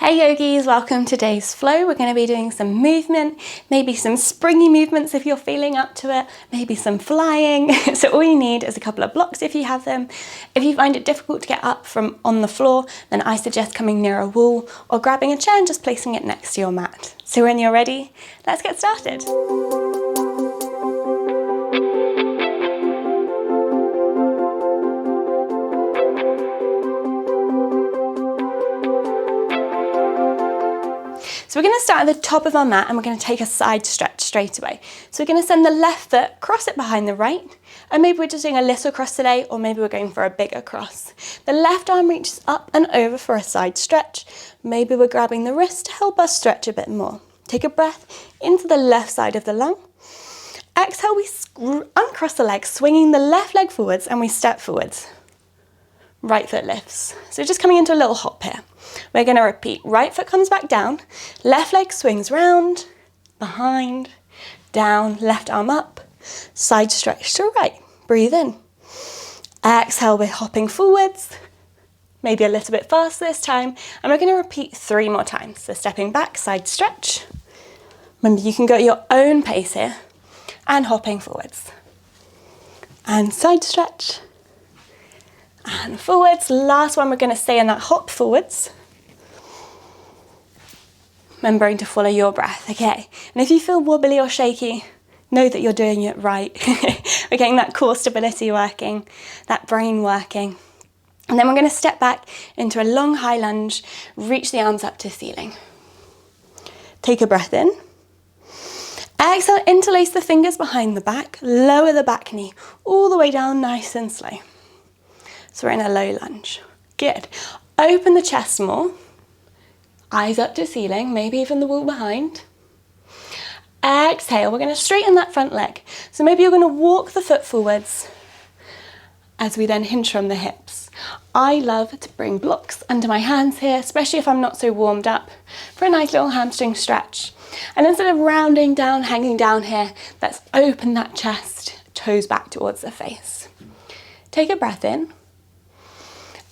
Hey yogis, welcome to today's flow. We're going to be doing some movement, maybe some springy movements if you're feeling up to it, maybe some flying. So all you need is a couple of blocks if you have them. If you find it difficult to get up from on the floor, then I suggest coming near a wall or grabbing a chair and just placing it next to your mat. So when you're ready, let's get started. So we're going to start at the top of our mat and we're going to take a side stretch straight away. So we're going to send the left foot, cross it behind the right, and maybe we're just doing a little cross today, or maybe we're going for a bigger cross. The left arm reaches up and over for a side stretch. Maybe we're grabbing the wrist to help us stretch a bit more. Take a breath into the left side of the lung. Exhale, we uncross the legs, swinging the left leg forwards, and we step forwards. Right foot lifts. So just coming into a little hop here. We're going to repeat. Right foot comes back down, left leg swings round, behind, down, left arm up, side stretch to right. Breathe in. Exhale, we're hopping forwards, maybe a little bit faster this time, and we're going to repeat 3 more times. So stepping back, side stretch. Remember, you can go at your own pace here, and hopping forwards. And side stretch. And forwards. Last one, we're going to stay in that hop forwards. Remembering to follow your breath, okay? And if you feel wobbly or shaky, know that you're doing it right. We're getting that core stability working, that brain working. And then we're going to step back into a long high lunge, reach the arms up to ceiling. Take a breath in. Exhale, interlace the fingers behind the back, lower the back knee all the way down nice and slow. So we're in a low lunge. Good. Open the chest more. Eyes up to ceiling, maybe even the wall behind. Exhale, we're going to straighten that front leg. So maybe you're going to walk the foot forwards as we then hinge from the hips. I love to bring blocks under my hands here, especially if I'm not so warmed up, for a nice little hamstring stretch. And instead of rounding down, hanging down here, let's open that chest, toes back towards the face. Take a breath in.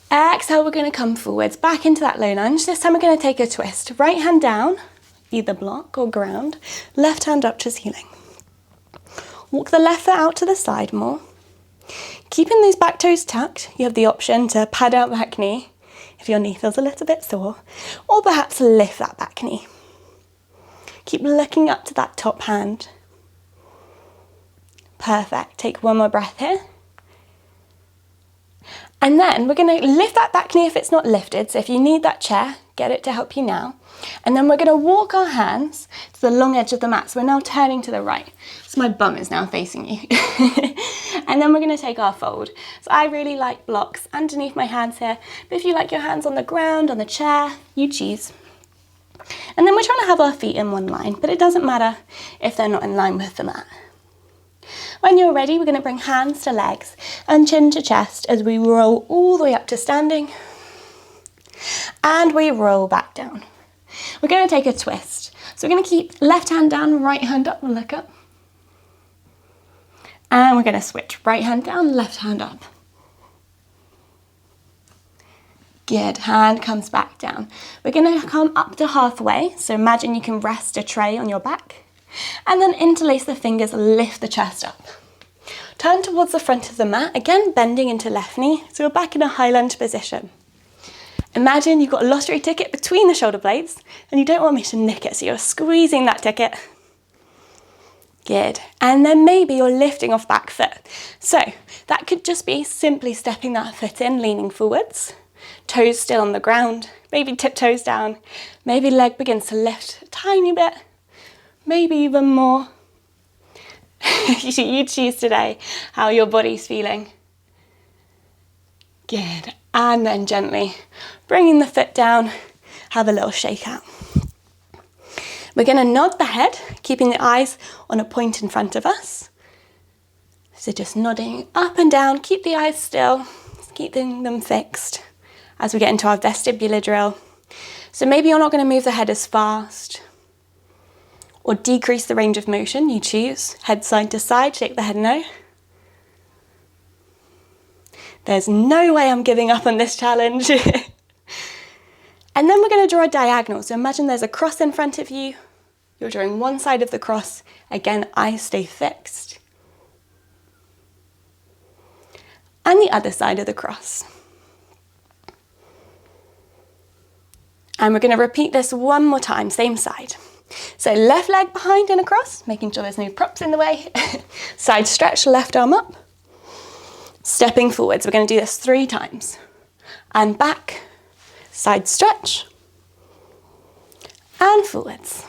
Exhale, we're going to come forwards, back into that low lunge. This time we're going to take a twist. Right hand down, either block or ground. Left hand up to ceiling. Walk the left foot out to the side more. Keeping those back toes tucked, you have the option to pad out back knee if your knee feels a little bit sore, or perhaps lift that back knee. Keep looking up to that top hand. Perfect. Take one more breath here. And then we're going to lift that back knee if it's not lifted. So if you need that chair, get it to help you now. And then we're going to walk our hands to the long edge of the mat. So we're now turning to the right. So my bum is now facing you. And then we're going to take our fold. So I really like blocks underneath my hands here. But if you like your hands on the ground, on the chair, you choose. And then we're trying to have our feet in one line. But it doesn't matter if they're not in line with the mat. When you're ready, we're going to bring hands to legs and chin to chest as we roll all the way up to standing. And we roll back down. We're going to take a twist. So we're going to keep left hand down, right hand up and look up. And we're going to switch. Right hand down, left hand up. Good. Hand comes back down. We're going to come up to halfway. So imagine you can rest a tray on your back. And then interlace the fingers, lift the chest up. Turn towards the front of the mat, again bending into left knee, so you're back in a high lunge position. Imagine you've got a lottery ticket between the shoulder blades and you don't want me to nick it, so you're squeezing that ticket. Good. And then maybe you're lifting off back foot. So that could just be simply stepping that foot in, leaning forwards, toes still on the ground, maybe tiptoes down, maybe leg begins to lift a tiny bit. Maybe even more. You choose today how your body's feeling. Good. And then gently bringing the foot down, have a little shake out. We're going to nod the head, keeping the eyes on a point in front of us. So just nodding up and down, keep the eyes still, keeping them fixed as we get into our vestibular drill. So maybe you're not going to move the head as fast, or decrease the range of motion, you choose. Head side to side, shake the head no. There's no way I'm giving up on this challenge. And then we're going to draw a diagonal. So imagine there's a cross in front of you. You're drawing one side of the cross. Again, eyes stay fixed. And the other side of the cross. And we're going to repeat this one more time, same side. So left leg behind in a cross, making sure there's no props in the way. Side stretch, left arm up. Stepping forwards, we're going to do this 3 times. And back, side stretch. And forwards.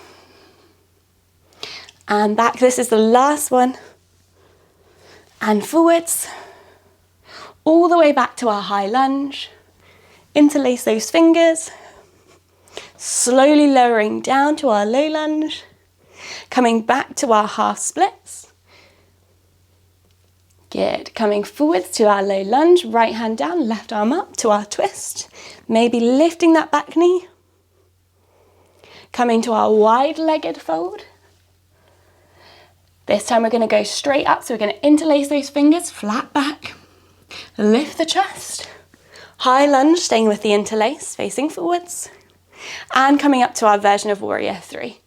And back, this is the last one. And forwards. All the way back to our high lunge. Interlace those fingers. Slowly lowering down to our low lunge, coming back to our half splits. Good, coming forwards to our low lunge, right hand down, left arm up to our twist. Maybe lifting that back knee. Coming to our wide-legged fold. This time we're going to go straight up, so we're going to interlace those fingers, flat back. Lift the chest. High lunge, staying with the interlace, facing forwards. And coming up to our version of Warrior 3.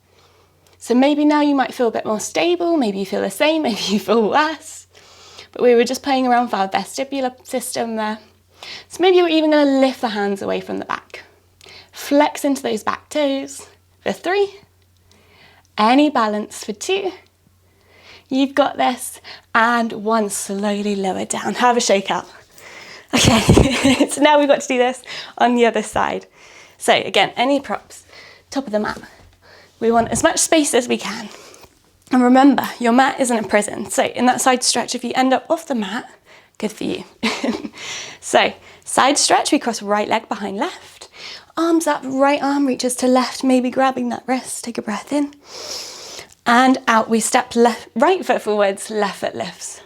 So maybe now you might feel a bit more stable, maybe you feel the same, maybe you feel worse. But we were just playing around with our vestibular system there. So maybe you're even going to lift the hands away from the back. Flex into those back toes for 3. Any balance for 2. You've got this. And 1, slowly lower down. Have a shake out. Okay, so now we've got to do this on the other side. So again, any props, top of the mat. We want as much space as we can. And remember, your mat isn't a prison. So in that side stretch, if you end up off the mat, good for you. So side stretch, we cross right leg behind left. Arms up, right arm reaches to left, maybe grabbing that wrist. Take a breath in. And out, we step left, right foot forwards, left foot lifts.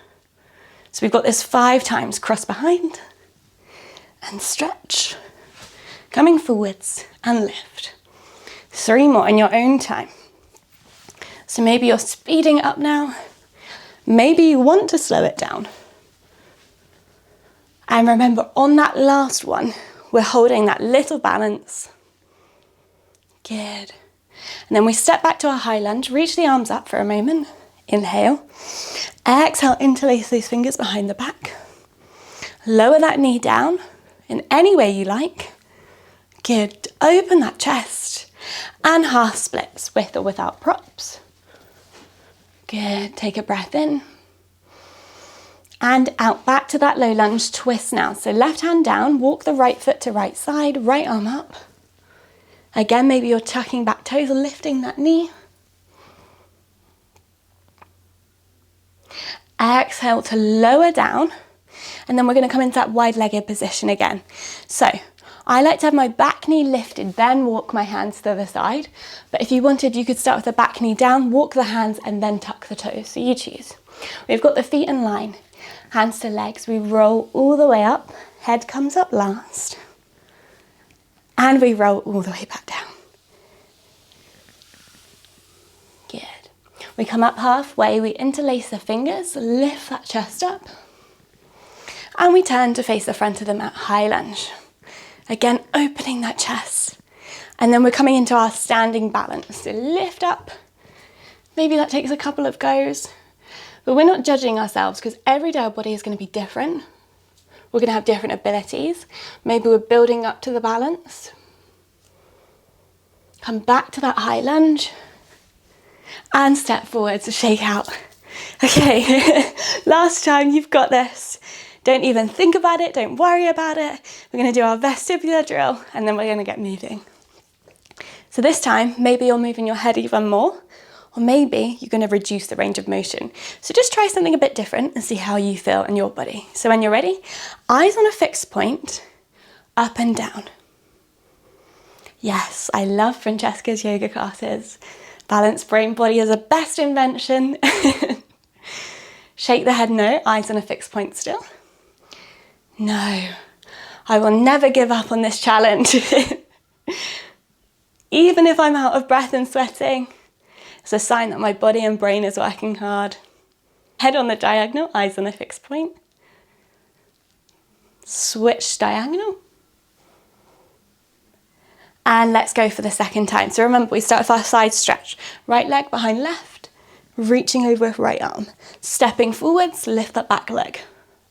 So we've got this 5 times, cross behind and stretch. Coming forwards and lift. 3 more in your own time. So maybe you're speeding it up now. Maybe you want to slow it down. And remember, on that last one, we're holding that little balance. Good. And then we step back to our high lunge, reach the arms up for a moment. Inhale. Exhale, interlace those fingers behind the back. Lower that knee down in any way you like. Good, open that chest and half splits with or without props. Good, take a breath in and out, back to that low lunge twist now. So left hand down, walk the right foot to right side, right arm up. Again, maybe you're tucking back toes or lifting that knee. Exhale to lower down, and then we're going to come into that wide-legged position again. So I like to have my back knee lifted, then walk my hands to the other side. But if you wanted, you could start with the back knee down, walk the hands, and then tuck the toes. So you choose. We've got the feet in line, hands to legs. We roll all the way up, head comes up last, and we roll all the way back down. Good. We come up halfway, we interlace the fingers, lift that chest up, and we turn to face the front of the mat, high lunge. Again, opening that chest. And then we're coming into our standing balance. So lift up. Maybe that takes a couple of goes. But we're not judging ourselves because every day our body is going to be different. We're going to have different abilities. Maybe we're building up to the balance. Come back to that high lunge. And step forward to shake out. Okay, last time, you've got this. Don't even think about it, don't worry about it. We're going to do our vestibular drill and then we're going to get moving. So this time, maybe you're moving your head even more, or maybe you're going to reduce the range of motion. So just try something a bit different and see how you feel in your body. So when you're ready, eyes on a fixed point, up and down. Yes, I love Francesca's yoga classes. Balanced brain body is the best invention. Shake the head no, eyes on a fixed point still. No, I will never give up on this challenge. Even if I'm out of breath and sweating, it's a sign that my body and brain is working hard. Head on the diagonal, eyes on a fixed point. Switch diagonal. And let's go for the second time. So remember, we start with our side stretch. Right leg behind left, reaching over with right arm. Stepping forwards, lift that back leg.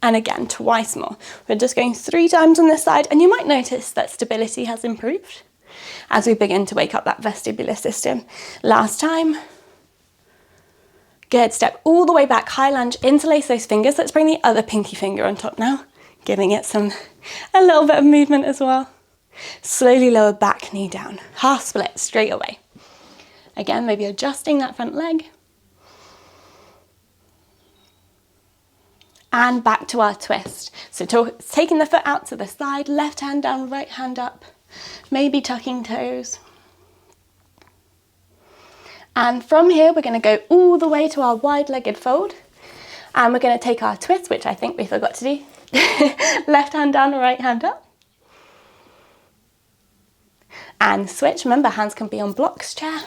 And again, twice more. We're just going 3 times on this side, and you might notice that stability has improved as we begin to wake up that vestibular system. Last time. Good, step all the way back, high lunge, interlace those fingers. Let's bring the other pinky finger on top now, giving it a little bit of movement as well. Slowly lower back knee down, half split straight away. Again, maybe adjusting that front leg. And back to our twist. So taking the foot out to the side, left hand down, right hand up, maybe tucking toes. And from here, we're going to go all the way to our wide-legged fold. And we're going to take our twist, which I think we forgot to do. Left hand down, right hand up. And switch. Remember, hands can be on blocks, chair.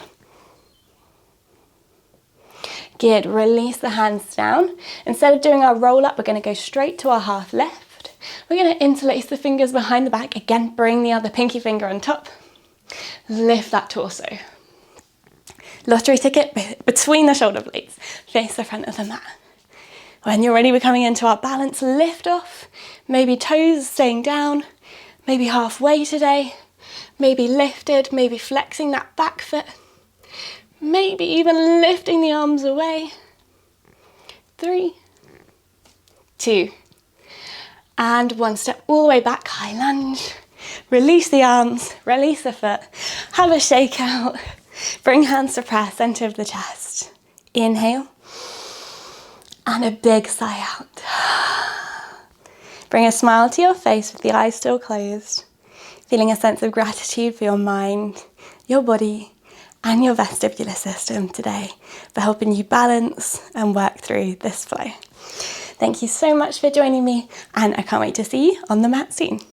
Good, release the hands down. Instead of doing our roll up, we're going to go straight to our half left. We're going to interlace the fingers behind the back. Again, bring the other pinky finger on top. Lift that torso. Lottery ticket between the shoulder blades. Face the front of the mat. When you're ready, we're coming into our balance. Lift off. Maybe toes staying down. Maybe halfway today. Maybe lifted. Maybe flexing that back foot. Maybe even lifting the arms away. 3, 2, and 1. Step all the way back, high lunge. Release the arms, release the foot. Have a shake out. Bring hands to press, center of the chest. Inhale. And a big sigh out. Bring a smile to your face with the eyes still closed. Feeling a sense of gratitude for your mind, your body, and your vestibular system today for helping you balance and work through this flow. Thank you so much for joining me, and I can't wait to see you on the mat soon.